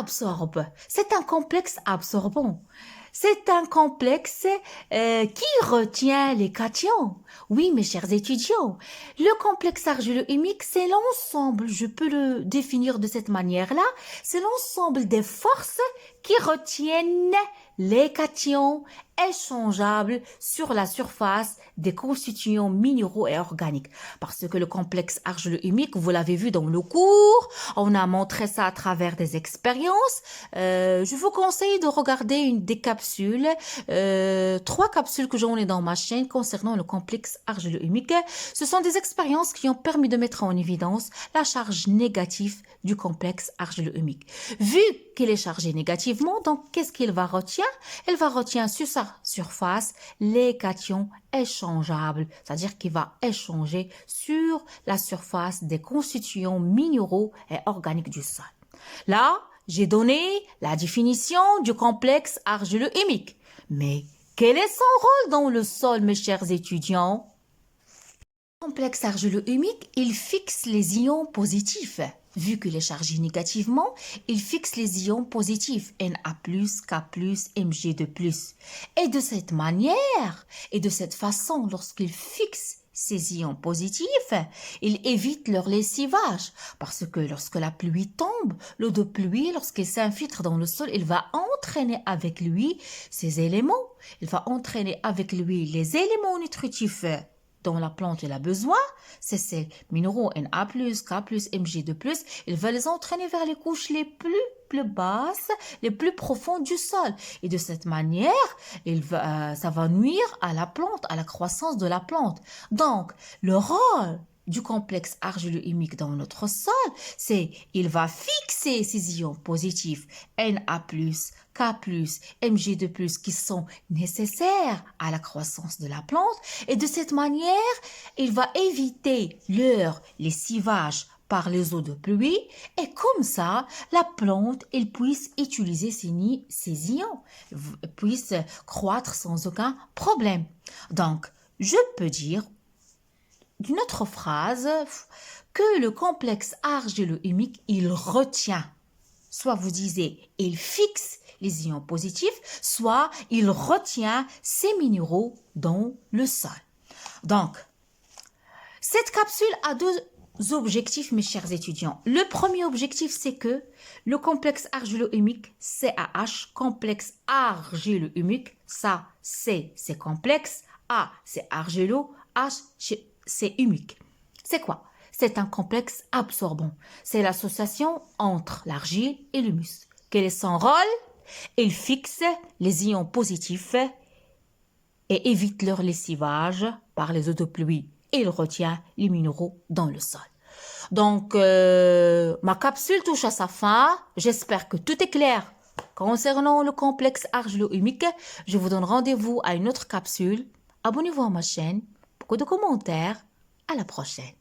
absorbe. C'est un complexe absorbant. C'est un complexe qui retient les cations. Oui, mes chers étudiants, le complexe argilo-humique, c'est l'ensemble, je peux le définir de cette manière-là, c'est l'ensemble des forces qui retiennent les cations échangeables sur la surface des constituants minéraux et organiques. Parce que le complexe argilo-humique, vous l'avez vu dans le cours, on a montré ça à travers des expériences. Je vous conseille de regarder des capsules, 3 capsules que j'en ai dans ma chaîne concernant le complexe argilo-humique. Ce sont des expériences qui ont permis de mettre en évidence la charge négative du complexe argilo-humique. Vu qu'il est chargé négativement, donc qu'est-ce qu'il va retenir? Il va retenir sur sa surface les cations échangeables, c'est-à-dire qu'il va échanger sur la surface des constituants minéraux et organiques du sol. Là, j'ai donné la définition du complexe argilo-humique. Mais quel est son rôle dans le sol, mes chers étudiants? Le complexe argilo-humique, il fixe les ions positifs. Vu qu'il est chargé négativement, il fixe les ions positifs Na+, K+, Mg2+. Et de cette manière, et de cette façon, lorsqu'il fixe ces ions positifs, il évite leur lessivage. Parce que lorsque la pluie tombe, l'eau de pluie, lorsqu'il s'infiltre dans le sol, il va entraîner avec lui ces éléments. Il va entraîner avec lui les éléments nutritifs dont la plante a besoin, c'est ces minéraux Na+, K+, Mg2+, il va les entraîner vers les couches les plus basses, les plus profondes du sol. Et de cette manière, ça va nuire à la plante, à la croissance de la plante. Donc, le rôle du complexe argilo-humique dans notre sol, c'est il va fixer ces ions positifs Na+, K+, Mg2+, qui sont nécessaires à la croissance de la plante, et de cette manière, il va éviter leur lessivage par les eaux de pluie, et comme ça, la plante, elle puisse utiliser ces ions, puisse croître sans aucun problème. Donc, je peux dire d'une autre phrase que le complexe argilo-humique, il retient. Soit vous disiez, il fixe les ions positifs, soit il retient ces minéraux dans le sol. Donc, cette capsule a 2 objectifs, mes chers étudiants. Le premier objectif, c'est que le complexe argilo-humique, CAH, complexe argilo-humique, ça, c'est complexe, A, c'est argilo, H, c'est humique. C'est quoi? C'est un complexe absorbant. C'est l'association entre l'argile et l'humus. Quel est son rôle? Il fixe les ions positifs et évite leur lessivage par les eaux de pluie. Il retient les minéraux dans le sol. Donc, ma capsule touche à sa fin. J'espère que tout est clair concernant le complexe argilo-humique. Je vous donne rendez-vous à une autre capsule. Abonnez-vous à ma chaîne. Beaucoup de commentaires. À la prochaine.